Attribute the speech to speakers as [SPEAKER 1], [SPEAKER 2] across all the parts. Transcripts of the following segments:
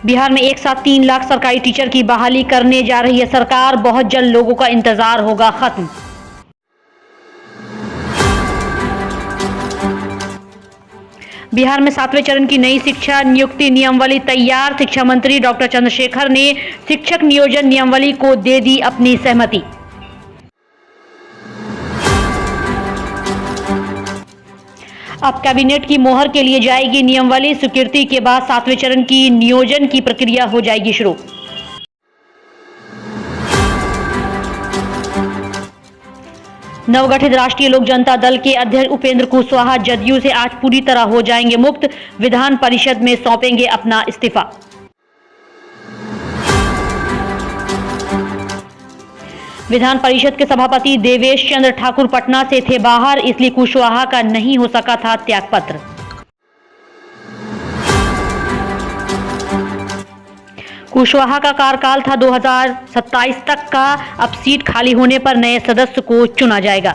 [SPEAKER 1] बिहार में एक साथ 3 लाख सरकारी टीचर की बहाली करने जा रही है सरकार। बहुत जल्द लोगों का इंतजार होगा खत्म। बिहार में 7वें चरण की नई शिक्षा नियुक्ति नियमावली तैयार। शिक्षा मंत्री डॉक्टर चंद्रशेखर ने शिक्षक नियोजन नियमावली को दे दी अपनी सहमति। अब कैबिनेट की मोहर के लिए जाएगी नियमावली। स्वीकृति के बाद 7वें चरण की नियोजन की प्रक्रिया हो जाएगी शुरू। नवगठित राष्ट्रीय लोक जनता दल के अध्यक्ष उपेंद्र कुशवाहा जदयू से आज पूरी तरह हो जाएंगे मुक्त। विधान परिषद में सौंपेंगे अपना इस्तीफा। विधान परिषद के सभापति देवेश चंद्र ठाकुर पटना से थे बाहर, इसलिए कुशवाहा का नहीं हो सका था त्यागपत्र। कुशवाहा का कार्यकाल था 2027 तक का। अब सीट खाली होने पर नए सदस्य को चुना जाएगा।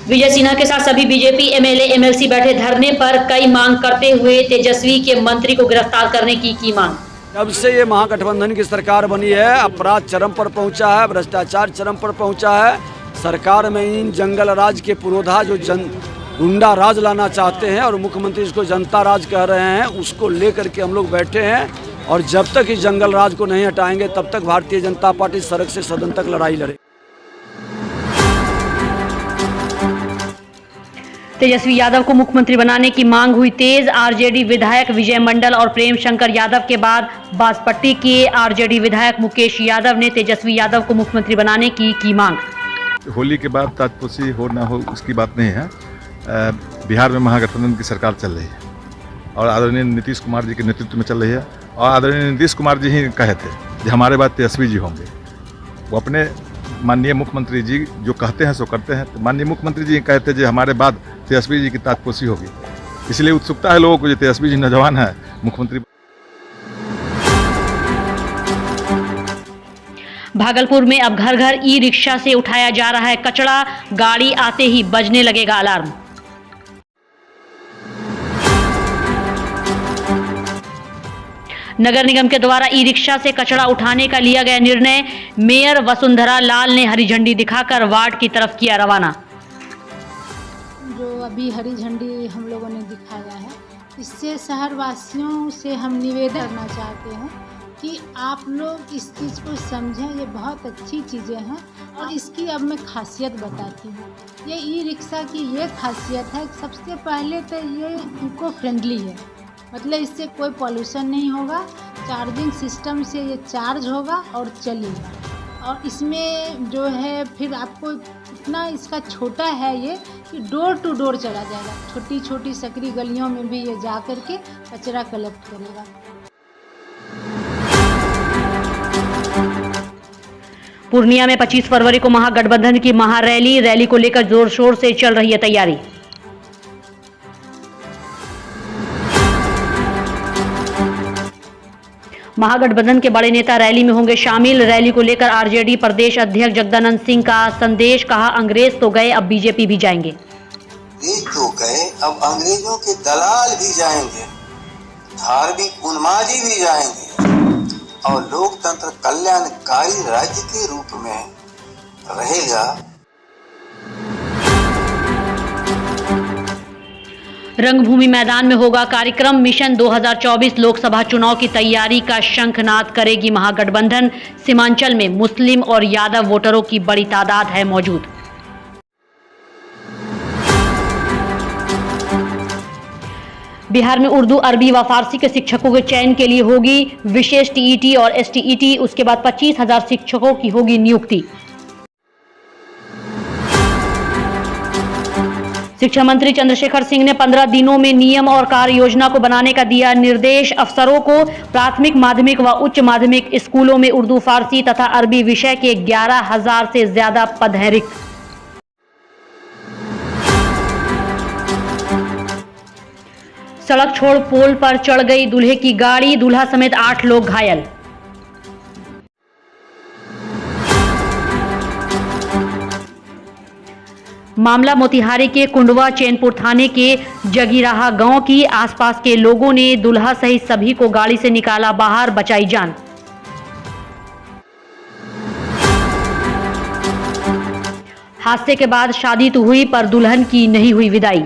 [SPEAKER 1] विजय सिन्हा के साथ सभी बीजेपी एमएलए एमएलसी बैठे धरने पर। कई मांग करते हुए तेजस्वी के मंत्री को गिरफ्तार करने की मांग।
[SPEAKER 2] जब से ये महागठबंधन की सरकार बनी है, अपराध चरम पर पहुंचा है, भ्रष्टाचार चरम पर पहुंचा है। सरकार में इन जंगल राज के पुरोधा जो गुंडा राज लाना चाहते हैं और मुख्यमंत्री इसको जनता राज कह रहे हैं, उसको लेकर के हम लोग बैठे हैं। और जब तक इस जंगल राज को नहीं हटाएंगे तब तक भारतीय जनता पार्टी सड़क से सदन तक लड़ाई लड़े।
[SPEAKER 1] तेजस्वी यादव को मुख्यमंत्री बनाने की मांग हुई तेज। आरजेडी विधायक विजय मंडल और प्रेम शंकर यादव के बाद बांसपट्टी के आरजेडी विधायक मुकेश यादव ने तेजस्वी यादव को मुख्यमंत्री बनाने की मांग।
[SPEAKER 3] होली के बाद ताजपोशी हो ना हो उसकी बात नहीं है। बिहार में महागठबंधन की सरकार चल रही है और आदरणीय नीतीश कुमार जी के नेतृत्व में चल रही है। और आदरणीय नीतीश कुमार जी ही कहे थे कि हमारे बाद तेजस्वी जी होंगे। वो अपने माननीय मुख्यमंत्री जी जो कहते हैं सो करते हैं। तो माननीय मुख्यमंत्री जी कहते हैं हमारे बाद तेजस्वी जी की ताजपोशी होगी, इसलिए उत्सुकता है लोगों को। जो तेजस्वी जी नौजवान है मुख्यमंत्री।
[SPEAKER 1] भागलपुर में अब घर घर ई रिक्शा से उठाया जा रहा है कचरा। गाड़ी आते ही बजने लगेगा अलार्म। नगर निगम के द्वारा ई रिक्शा से कचरा उठाने का लिया गया निर्णय। मेयर वसुंधरा लाल ने हरी झंडी दिखाकर वार्ड की तरफ किया रवाना।
[SPEAKER 4] जो अभी हरी झंडी हम लोगों ने दिखाया है, इससे शहरवासियों से हम निवेदन करना चाहते हैं कि आप लोग इस चीज़ को समझें। ये बहुत अच्छी चीज़ें हैं और इसकी अब मैं खासियत बताती हूँ। ये ई रिक्शा की ये खासियत है, सबसे पहले तो ये इको फ्रेंडली है, मतलब इससे कोई पॉल्यूशन नहीं होगा। चार्जिंग सिस्टम से ये चार्ज होगा और चलेगा। और इसमें जो है फिर आपको इतना इसका छोटा है ये कि डोर टू डोर चला जाएगा। छोटी छोटी सकरी गलियों में भी ये जा कर के कचरा कलेक्ट करेगा।
[SPEAKER 1] पूर्णिया में 25 फरवरी को महागठबंधन की महारैली। रैली को लेकर जोर शोर से चल रही है तैयारी। महागठबंधन के बड़े नेता रैली में होंगे शामिल। रैली को लेकर आरजेडी प्रदेश अध्यक्ष जगदानंद सिंह का संदेश। कहा, अंग्रेज तो गए, अब बीजेपी भी जाएंगे।
[SPEAKER 5] अंग्रेज तो गए, अब अंग्रेजों के दलाल भी जाएंगे, धार्मिक उन्मादी भी जाएंगे और लोकतंत्र कल्याणकारी राज्य के रूप में रहेगा।
[SPEAKER 1] रंगभूमि मैदान में होगा कार्यक्रम। मिशन 2024 लोकसभा चुनाव की तैयारी का शंखनाद करेगी महागठबंधन। सीमांचल में मुस्लिम और यादव वोटरों की बड़ी तादाद है मौजूद। बिहार में उर्दू, अरबी व फारसी के शिक्षकों के चयन के लिए होगी विशेष टीईटी और एसटीईटी। उसके बाद 25,000 शिक्षकों की होगी नियुक्ति। शिक्षा मंत्री चंद्रशेखर सिंह ने 15 दिनों में नियम और कार्य योजना को बनाने का दिया निर्देश। अफसरों को प्राथमिक, माध्यमिक व उच्च माध्यमिक स्कूलों में उर्दू, फारसी तथा अरबी विषय के 11,000 से ज्यादा पद हैं रिक्त। सड़क छोड़ पोल पर चढ़ गई दूल्हे की गाड़ी। दूल्हा समेत 8 लोग घायल। मामला मोतिहारी के कुंडवा चैनपुर थाने के जगीराहा गांव की। आसपास के लोगों ने दुल्हा सहित सभी को गाड़ी से निकाला बाहर, बचाई जान। हादसे के बाद शादी तो हुई पर दुल्हन की नहीं हुई विदाई।